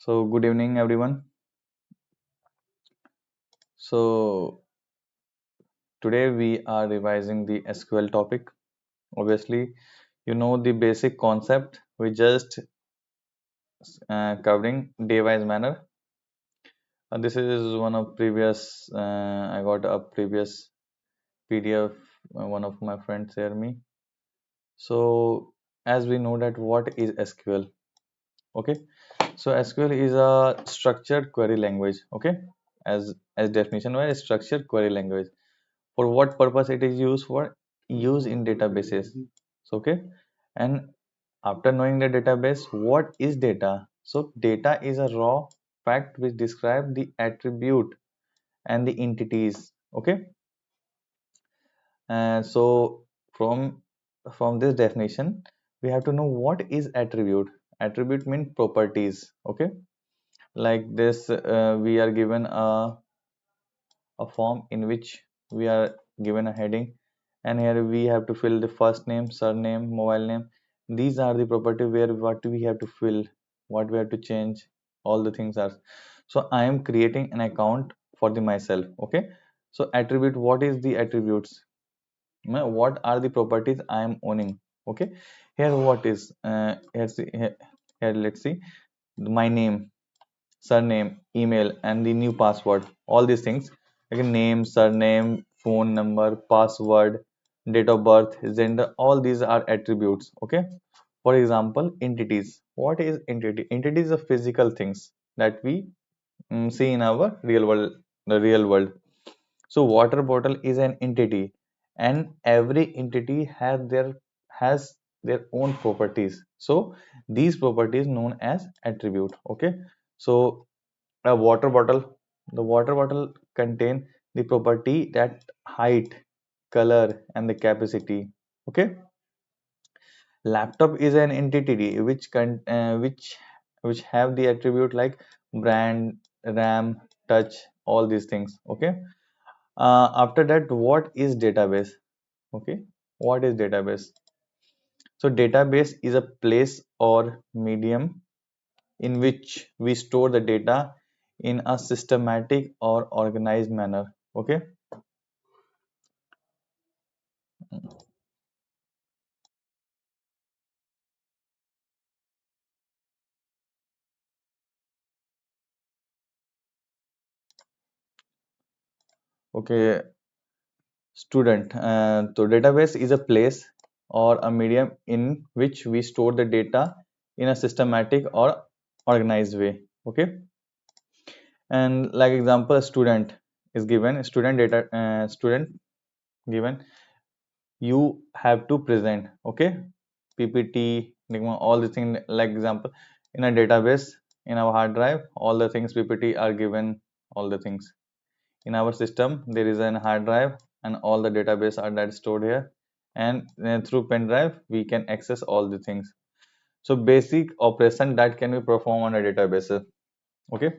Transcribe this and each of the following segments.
So, good evening, everyone. So, today we are revising the SQL topic. Obviously, you know the basic concept. We just covering day-wise manner. This is one of previous. I got a previous PDF. One of my friends shared me. So, as we know that what is SQL? Okay. So, SQL is a structured query language. Okay. As definition wise, structured query language. For what purpose it is used for? Use in databases. So, okay. And after knowing the database, what is data? So data is a raw fact which describe the attribute and the entities. Okay. So from this definition we have to know what is attribute. Attribute means properties. Okay. Like this, we are given a form in which we are given a heading, and here we have to fill the first name, surname, mobile name. These are the property where what we have to fill, what we have to change, all the things are. So I am creating an account for the myself. Okay. So attribute, what is the attributes? What are the properties I am owning? Okay. Here what is here let's see my name, surname, email, and the new password. All these things like name, surname, phone number, password, date of birth, gender. All these are attributes. Okay. For example, entities. What is entity? Entity is a physical things that we see in our real world, the real world. So water bottle is an entity, and every entity has their own properties. So these properties known as attribute. Okay. So a water bottle, the water bottle contain the property that height, color, and the capacity. Okay. Laptop is an entity which have the attribute like brand, RAM, touch, all these things. Okay. After that, what is database? Okay. What is database? So database is a place or medium in which we store the data in a systematic or organized manner. Okay. Okay. Student. So database is a place or a medium in which we store the data in a systematic or organized way. Okay. And like example, a student is given. Student data. Student given. You have to present. Okay. PPT, all the things. Like example, in a database, in our hard drive, all the things PPT are given. All the things in our system, there is an hard drive, and all the database are that stored here. And through pen drive, we can access all the things. So basic operation that can be performed on a database. Okay.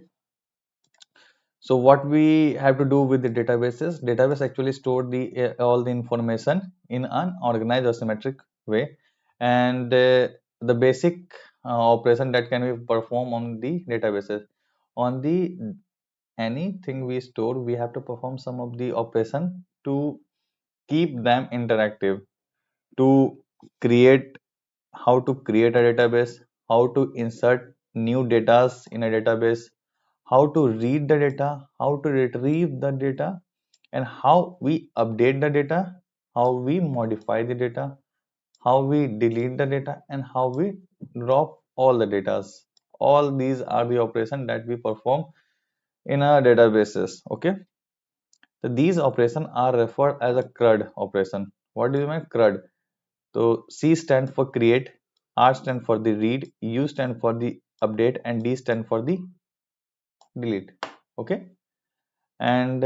So what we have to do with the databases? Database actually store the all the information in an organized or symmetric way, and the basic operation that can be performed on the databases. On the anything we store, we have to perform some of the operation to keep them interactive, to create, how to create a database, how to insert new data in a database, how to read the data, how to retrieve the data, and how we update the data, how we modify the data, how we delete the data, and how we drop all the data. All these are the operations that we perform in our databases. Okay. So these operations are referred as a CRUD operation. What do you mean CRUD? So C stands for create, R stands for the read, U stands for the update, and D stands for the delete. Okay. And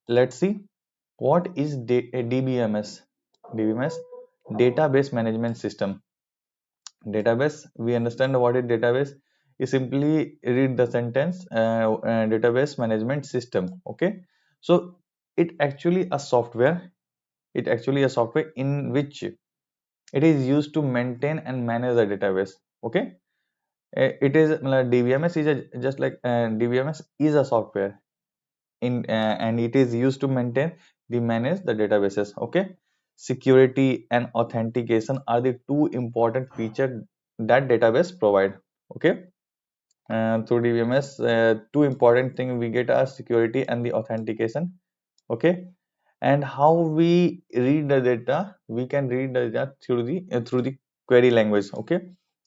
let's see what is DBMS. DBMS, database management system. Database, we understand what is database. You simply read the sentence, database management system. Okay. So it actually a software, it actually a software in which it is used to maintain and manage the database. Okay. It is DBMS is just like DBMS is a software in and it is used to maintain the manage the databases. Okay, security and authentication are the two important features that database provide. Okay, through DBMS, two important things we get are security and the authentication. Okay, and how we read the data, we can read the data through the query language. Okay,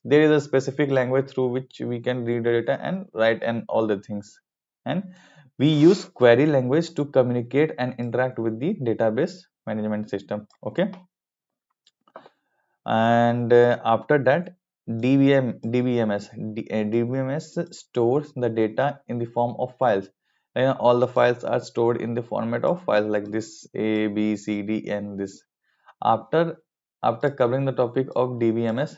there is a specific language through which we can read the data and write and all the things, and we use query language to communicate and interact with the database management system. Okay, and after that DBMS stores the data in the form of files. All the files are stored in the format of files like this: A, B, C, D, and this. After covering the topic of DBMS,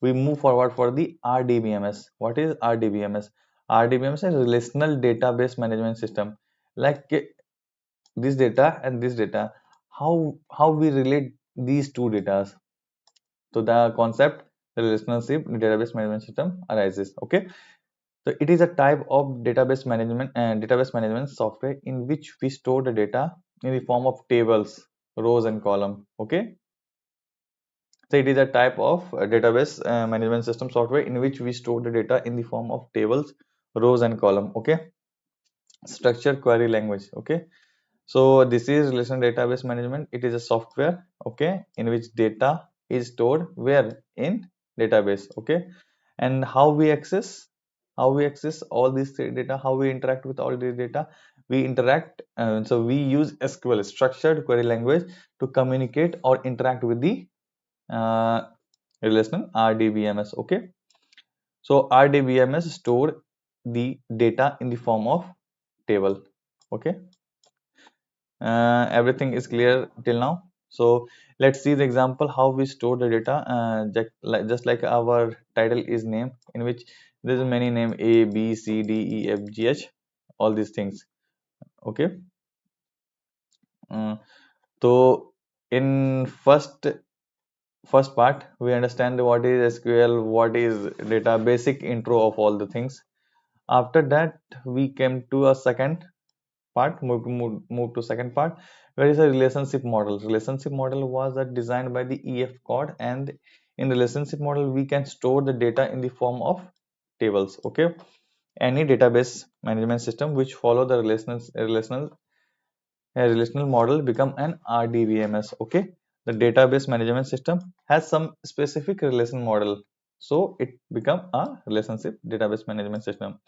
we move forward for the RDBMS. What is RDBMS? RDBMS is a relational database management system. Like this data and this data, how we relate these two data. So the concept, the relationship database management system arises. Okay, so it is a type of database management software in which we store the data in the form of tables, rows, and column. Okay, so it is a type of database management system software in which we store the data in the form of tables, rows, and column. Okay, structured query language. Okay, so this is relational database management. It is a software, okay, in which data is stored where in database. Okay, and how we access all this data, how we interact with all this data. We interact, so we use SQL, structured query language, to communicate or interact with the uh, relational RDBMS. Okay, so RDBMS store the data in the form of table. Okay, everything is clear till now. So let's see the example how we store the data. Just like our title is name, in which there's many name: A, B, C, D, E, F, G, H, all these things. Okay, uh, so in first part we understand what is SQL, what is data, basic intro of all the things. After that we came to a second part, move to second part, where is a relationship model. Relationship model was designed by the EF code, and in relationship model we can store the data in the form of tables. Okay, any database management system which follow the relational model become an RDBMS. Okay, the database management system has some specific relation model, so it become a relationship database management system.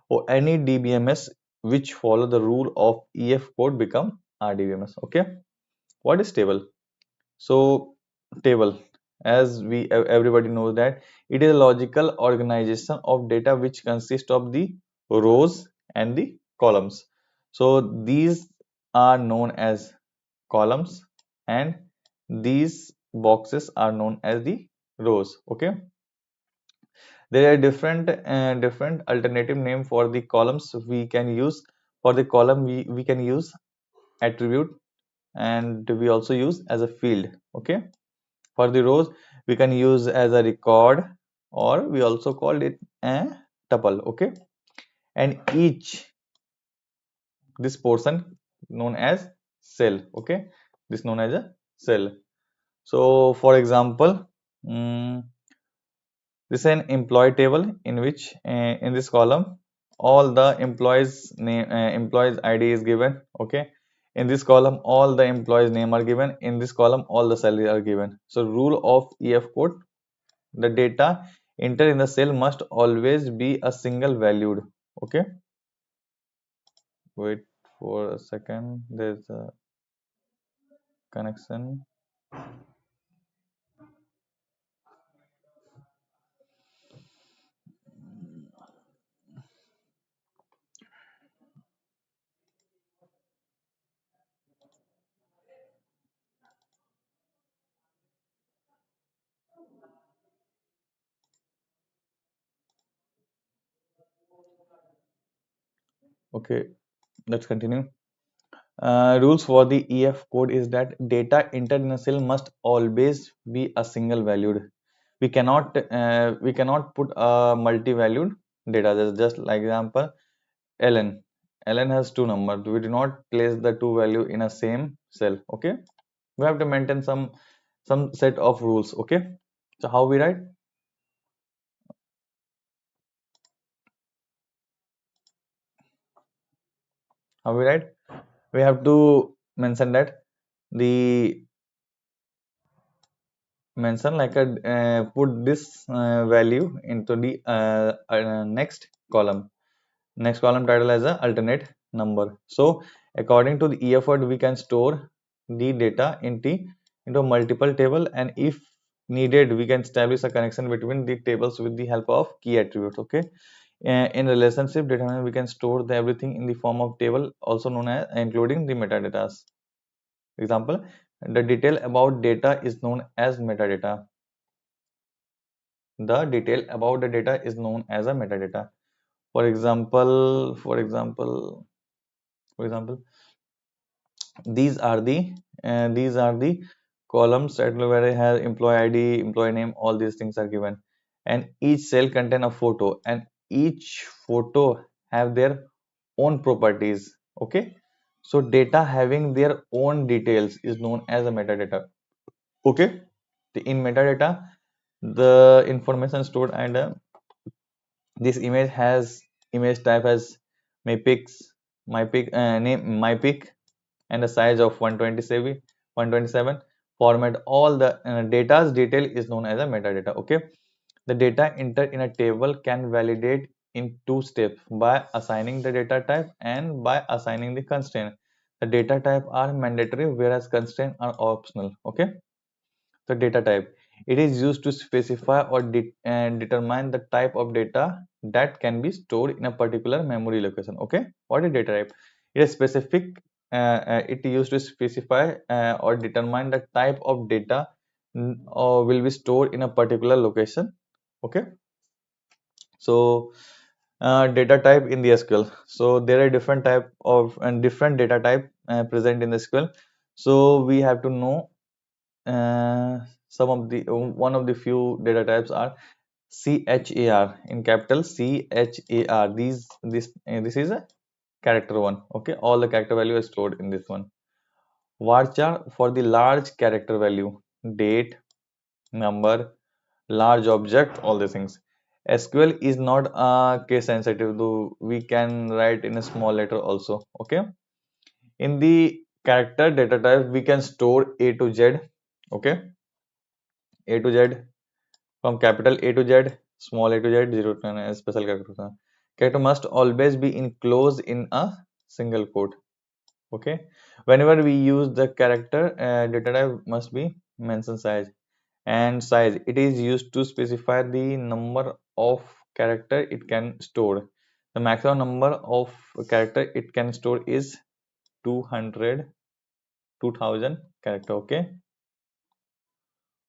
Or any DBMS which follow the rule of EF code become RDBMS. Okay, what is table? So table, as everybody knows, that it is a logical organization of data which consists of the rows and the columns. So these are known as columns, and these boxes are known as the rows. Okay, there are different alternative name for the columns we can use. For the column we can use attribute, and we also use as a field. Okay, for the rows we can use as a record, or we also called it a tuple. Okay, and each this portion known as cell. Okay, this known as a cell. So for example, mm this is an employee table in which in this column all the employees name, employees ID is given. Okay, in this column all the employees name are given. In this column all the salary are given. So rule of EF code: the data entered in the cell must always be a single valued. Okay, wait for a second, there's a connection. Okay, let's continue. Rules for the EF code is that data entered in a cell must always be a single valued. we cannot put a multi-valued data. Just like example, ln ln has two numbers. We do not place the two value in a same cell. Okay, we have to maintain some set of rules. Okay, so how we write, we have to mention that the mention like a put this value into the next column title as a alternate number. So according to the effort we can store the data into multiple table, and if needed we can establish a connection between the tables with the help of key attributes. Okay, in relationship data we can store everything in the form of table, also known as including the metadata. Example, the detail about data is known as metadata. The detail about the data is known as a metadata. For example, these are the columns that where I have employee ID, employee name, all these things are given, and each cell contain a photo, and each photo have their own properties. Okay, so data having their own details is known as a metadata. Okay, in metadata the information stored, and this image has image type as my pics, my pic name, my pic, and the size of 127 format. All the data's detail is known as a metadata. Okay, the data entered in a table can validate in two steps: by assigning the data type and by assigning the constraint. The data type are mandatory whereas constraint are optional. Okay, the data type, it is used to specify or determine the type of data that can be stored in a particular memory location. Okay, what is data type? It is specific. It used to specify or determine the type of data or will be stored in a particular location. Okay, so data type in the SQL. So there are different type of and different data type present in the SQL. So we have to know some of the one of the few data types are char, in capital char. This is a character one. Okay, all the character value is stored in this one. Varchar for the large character value, date, number, large object, all these things. SQL is not case sensitive, though we can write in a small letter also. Okay, in the character data type we can store A to Z. Okay, A to Z, from capital A to Z, small a to Z, 0 to 9, special character. Character must always be enclosed in a single quote. Okay, whenever we use the character, data type must be mention size. And size, it is used to specify the number of character it can store. The maximum number of character it can store is 200, 2000 character. Okay.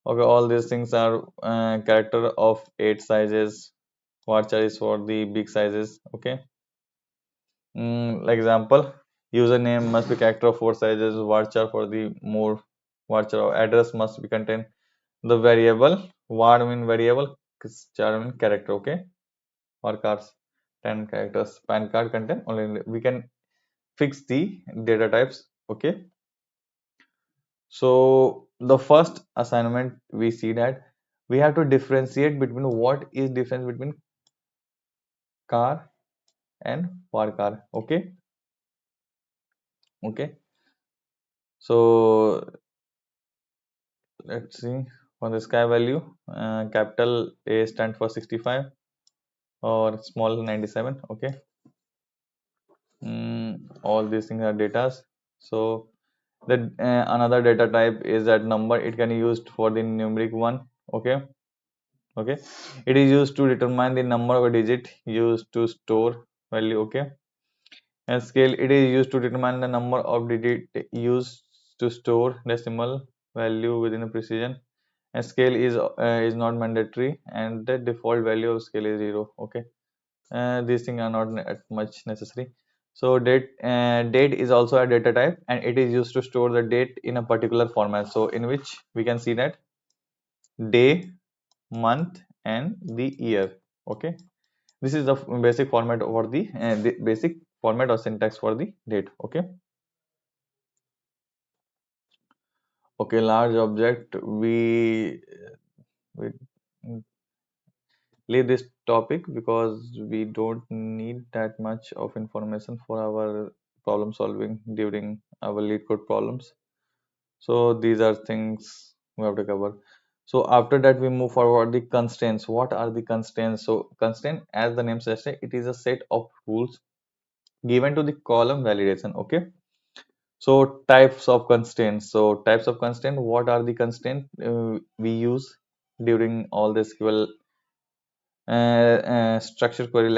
Okay, all these things are character of 8 sizes. Varchar is for the big sizes. Okay. Like example, username must be character of 4 sizes. Varchar for the more. Varchar address must be contain the variable. Var mean variable. Char mean character. Okay. Varchars 10 characters. PAN card content only. We can fix the data types. Okay. So the first assignment we see that we have to differentiate between what is difference between car and var car. Okay, okay. So let's see, for the sky value, capital A stand for 65 or small 97. Okay, all these things are datas. So the another data type is that number. It can be used for the numeric one. Okay, okay, it is used to determine the number of a digit used to store value. Okay, and scale, it is used to determine the number of digit used to store decimal value within a precision. And scale is not mandatory, and the default value of scale is 0. Okay, these things are not much necessary. So date is also a data type, and it is used to store the date in a particular format. So in which we can see that day, month, and the year. Okay, this is the basic format for the basic format or syntax for the date. Okay. Okay, large object, we leave this topic because we don't need that much of information for our problem solving during our lead code problems. So these are things we have to cover. So after that we move forward the constraints. What are the constraints? So constraint, as the name suggests, it is a set of rules given to the column validation. Okay. So types of constraints. So types of constraint, what are the constraints we use during all the SQL structured query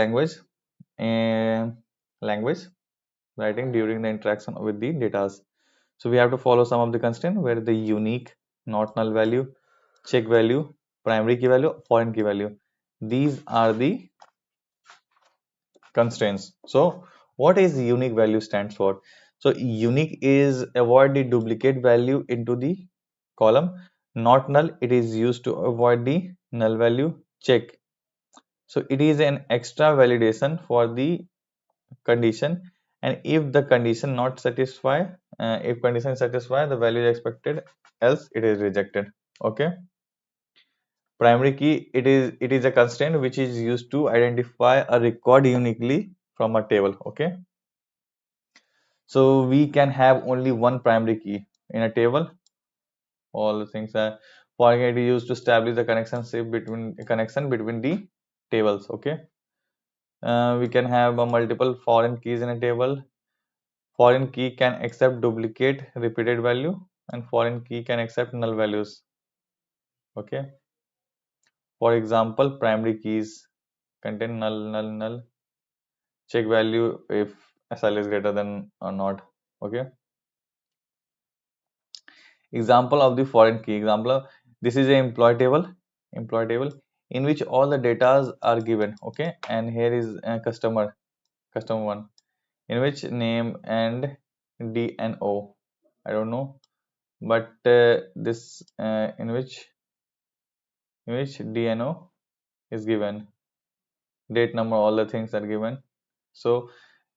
and language writing during the interaction with the data. So we have to follow some of the constraint where the unique, not null value, check value, primary key value, foreign key value. These are the constraints. So what is unique value stands for? So unique is avoid the duplicate value into the column. Not null, it is used to avoid the null value. Check, so it is an extra validation for the condition, and if the condition not satisfy, if condition satisfy, the value is expected, else it is rejected. Okay. Primary key, it is a constraint which is used to identify a record uniquely from a table. Okay, so we can have only one primary key in a table. All the things are for it is used to establish the connection between the tables. Okay, we can have multiple foreign keys in a table. Foreign key can accept duplicate repeated value, and foreign key can accept null values. Okay, for example, primary keys contain null, null, null. Check value if SL is greater than or not. Okay, example of the foreign key. Example of this is a employee table in which all the data are given. Okay, and here is a customer one, in which name and D and O, I don't know, but this in which D and O is given, date, number, all the things are given. So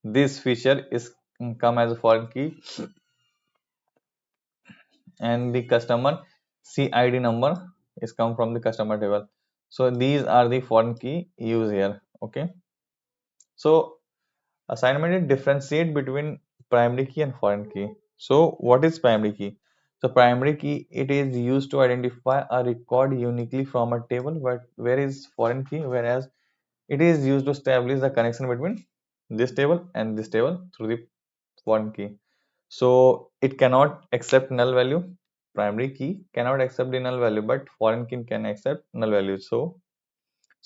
this feature is come as a foreign key, and the customer CID number is come from the customer table. So these are the foreign key used here. Okay, so assignment is differentiate between primary key and foreign key. So what is primary key? So primary key, it is used to identify a record uniquely from a table, but where is foreign key? Whereas it is used to establish the connection between this table and this table through the foreign key. So it cannot accept null value. Primary key cannot accept the null value, but foreign key can accept null value. So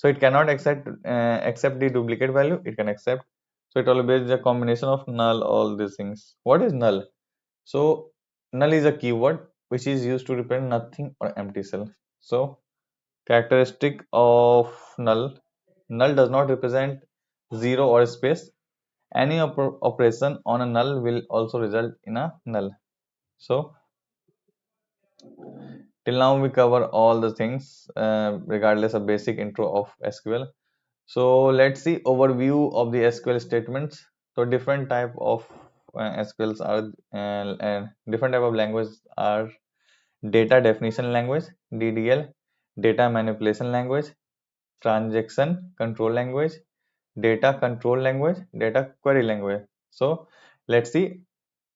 it cannot accept the duplicate value. It can accept. So it always is a combination of null, all these things. What is null? So null is a keyword which is used to represent nothing or empty cell. So characteristic of null: null does not represent zero or space. Any operation on a null will also result in a null. So till now we cover all the things regardless of basic intro of SQL. So let's see overview of the SQL statements. So different type of SQLs are different type of language are data definition language DDL, data manipulation language, transaction control language, data control language, data query language. So let's see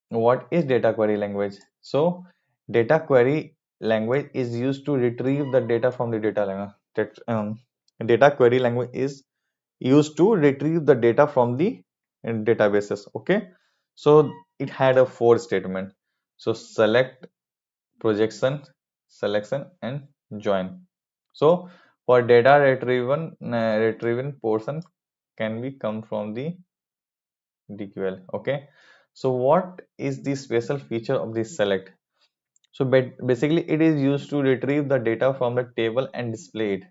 what is data query language. So data query language is used to retrieve the data from the data language. Data query language is used to retrieve the data from the databases. Okay, so it had a four statement. So select, projection, selection, and join. So for data retrieven portion can be come from the DQL. Okay, so what is the special feature of this select? So basically it is used to retrieve the data from the table and display it.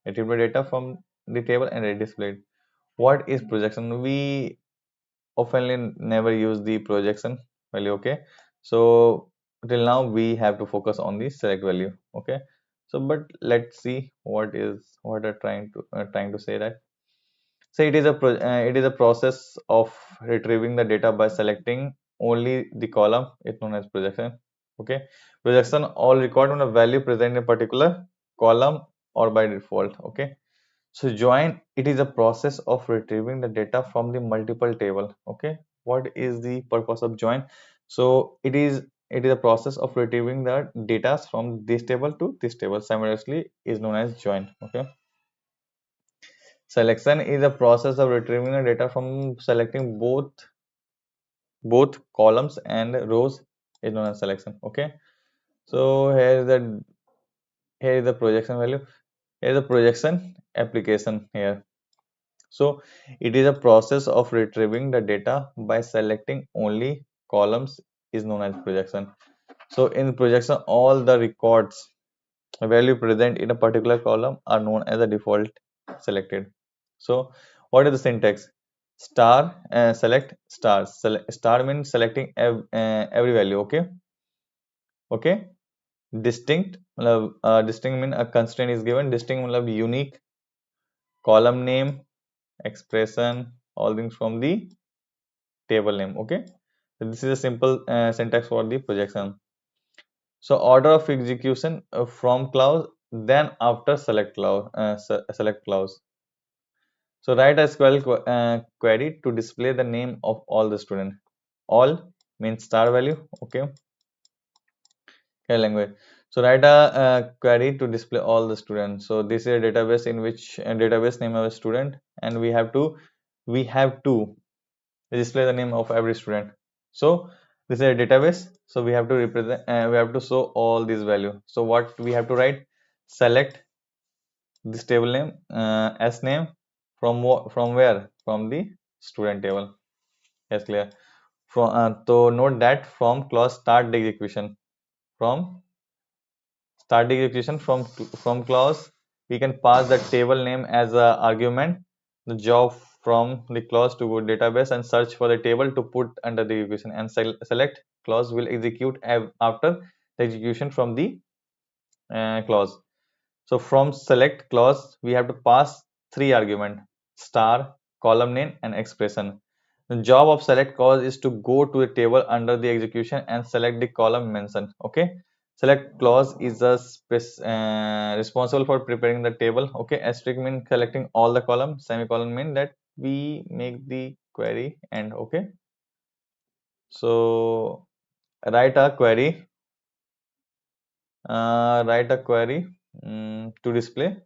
Retrieve the data from the table and display it. What is projection? We often never use the projection value. Okay, so till now we have to focus on the select value. Okay, So but let's see what are trying to say that. So it is a process of retrieving the data by selecting only the column. It's known as projection. Okay, projection all record on a value present in a particular column or by default. Okay, so join, it is a process of retrieving the data from the multiple table. Okay, what is the purpose of join? So it is a process of retrieving the data from this table to this table simultaneously is known as join. Okay, selection is a process of retrieving the data from selecting both columns and rows is known as selection. Okay, so here is the projection value. Here is the projection application here. So it is a process of retrieving the data by selecting only columns is known as projection. So in projection, all the records value present in a particular column are known as the default selected. So what is the syntax? Star select stars. Star means selecting every value. Okay. Okay. Distinct. Distinct mean a constraint is given. Distinct mean unique. Column name, expression, all things from the table name. Okay, so this is a simple syntax for the projection. So order of execution from clause, then after select clause. Select clause. So write a SQL query to display the name of all the student. All means star value. Okay, language. So write a query to display all the students. So this is a database in which database name of a student, and we have to display the name of every student. So this is a database, so we have to represent we have to show all these value. So what we have to write? Select this table name as name from where? From the student table. Yes, clear. From so note that from clause start the execution. From start the execution from clause we can pass the table name as a argument. The job from the clause to go database and search for the table to put under the execution, and select clause will execute after the execution from the clause. So from select clause we have to pass three argument: star, column name and expression. The job of select clause is to go to a table under the execution and select the column mentioned. Okay, select clause is responsible for preparing the table. Okay, asterisk mean collecting all the column, semicolon mean that we make the query. And okay, so write a query to display.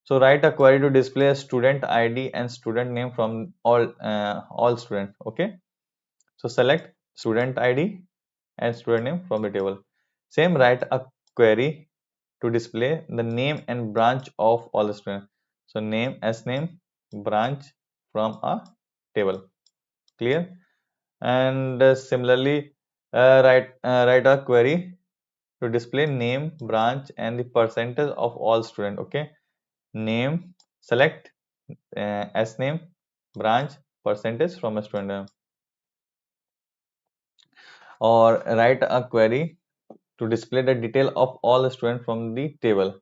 So write a query to display a student ID and student name from all student. Okay, so select student ID and student name from the table. Same, write a query to display the name and branch of all the students. So name as name, branch from a table. Clear? And similarly, write a query to display name, branch and the percentage of all students. Okay, name, select as name, branch, percentage from a student. Or write a query to display the detail of all the students from the table.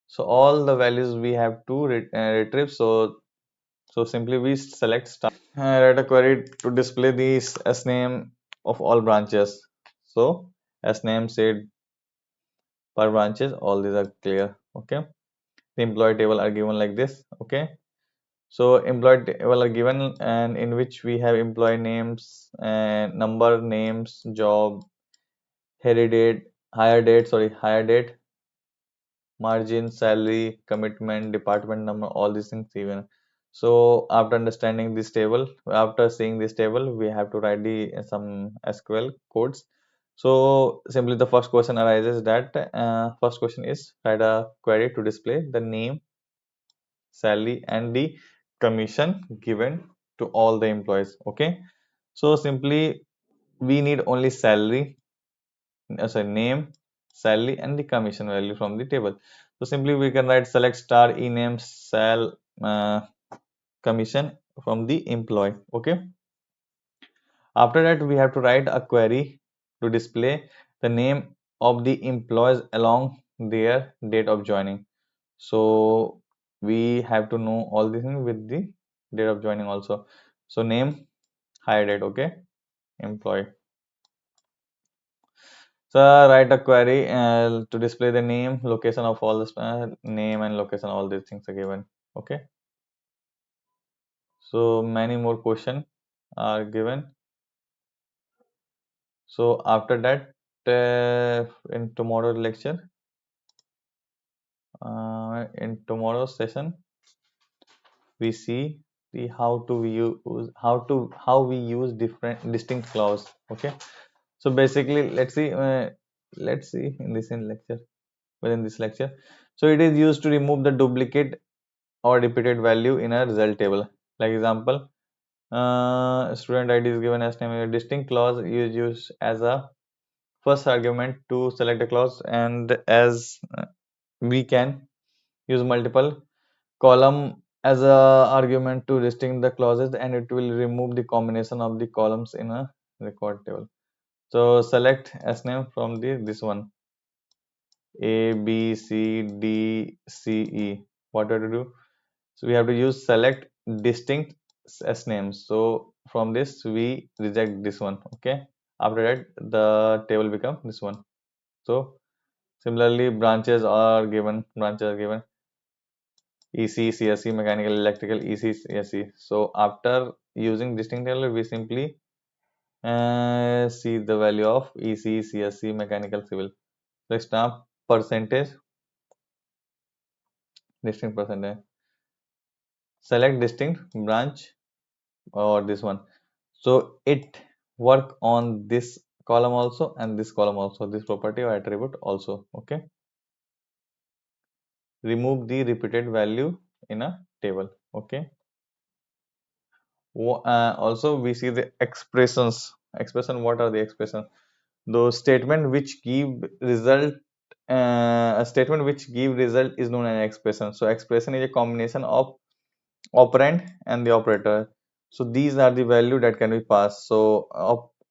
So all the values we have to retrieve. So simply we select star. Write a query to display these as name of all branches. So as name said per branches, all these are clear. Okay, the employee table are given like this. Okay, so employee table are given, and in which we have employee names and number, names, job, hire date, margin, salary, commitment, department number, all these things even. So after understanding this table, after seeing this table, we have to write the some SQL codes. So simply the first question arises that first question is write a query to display the name, salary and the commission given to all the employees. Okay, so simply we need only salary, sorry, name, salary and the commission value from the table. So simply we can write select star ename sal commission from the employee. Okay, after that we have to write a query to display the name of the employees along their date of joining. So we have to know all these things with the date of joining also. So name, hire date, okay, employee. So write a query to display the name, location of all this name and location, all these things are given. Okay. So many more questions are given. So after that, in tomorrow lecture, in tomorrow's session, we see the how we use different distinct clause. Okay. So basically, let's see in this in lecture within this lecture. So it is used to remove the duplicate or repeated value in a result table. Like example, student ID is given as name. A distinct clause is used as a first argument to select a clause, and as we can use multiple column as a argument to distinct the clauses, and it will remove the combination of the columns in a record table. So select as name from the this one A B C D C E. What do we have to do? So we have to use select distinct s names. So from this we reject this one. Okay. After that the table become this one. So similarly branches are given EC, CSE, mechanical, electrical, EC, CSE. So after using distinct table we simply see the value of EC, CSE, mechanical, civil. Next now percentage, distinct percentage. Select distinct branch or this one. So it work on this column also and this column also, this property or attribute also. Okay. Remove the repeated value in a table. Okay. Also we see the expressions. Expression, what are the expressions? Those statement which give result, a statement which give result is known as expression. So expression is a combination of operand and the operator. So these are the value that can be passed. So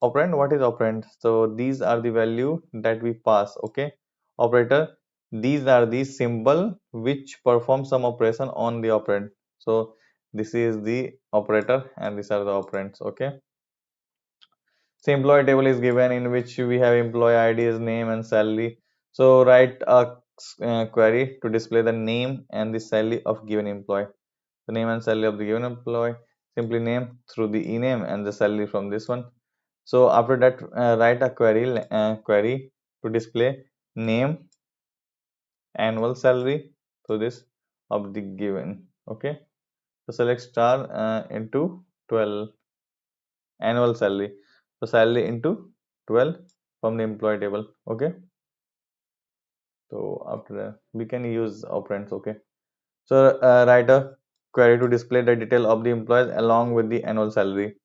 operand, what is operand? So these are the value that we pass. Okay. Operator, these are the symbol which perform some operation on the operand. So this is the operator and these are the operands. Okay. So employee table is given in which we have employee ID's name and salary. So write a query to display the name and the salary of given employee. The name and salary of the given employee, simply name through the ename and the salary from this one. So after that, write a query to display name, annual salary to this of the given. Okay. So select star into 12 annual salary. So salary into 12 from the employee table. Okay. So after that, we can use operands. Okay. So write a query to display the detail of the employees along with the annual salary.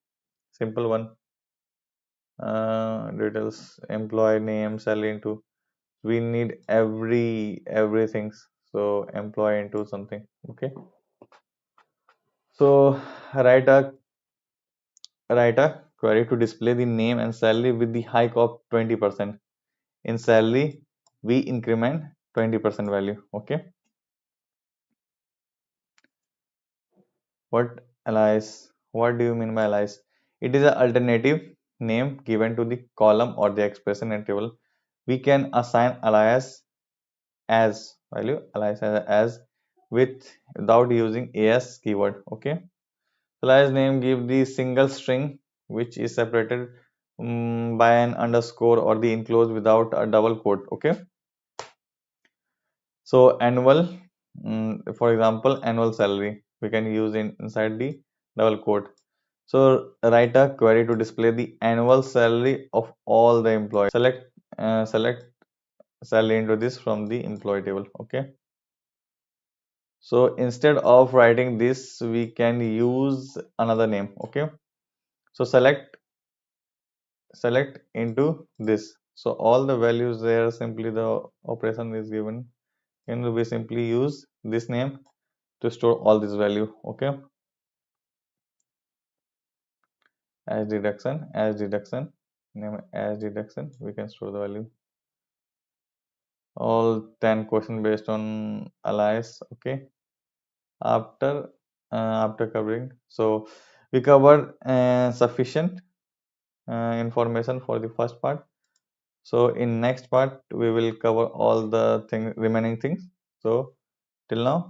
Simple one. Details, employee name, salary into. We need everything. So employee into something. Okay. So write a query to display the name and salary with the hike of 20%. In salary, we increment 20% value. Okay. What alias? What do you mean by alias? It is an alternative name given to the column or the expression in table. We can assign alias as value, alias as with without using as keyword. Okay. Alias name give the single string which is separated by an underscore or the enclosed without a double quote. Okay. So annual, for example, annual salary we can use inside the double quote. So write a query to display the annual salary of all the employees. Select salary into this from the employee table. Okay. So instead of writing this, we can use another name. Okay. So select into this. So all the values there, simply the operation is given, and we simply use this name to store all this value. Okay. As deduction, name as deduction, we can store the value. all 10 questions based on alias. Okay, after after covering, so we covered sufficient information for the first part. So in next part we will cover all the remaining things. So till now.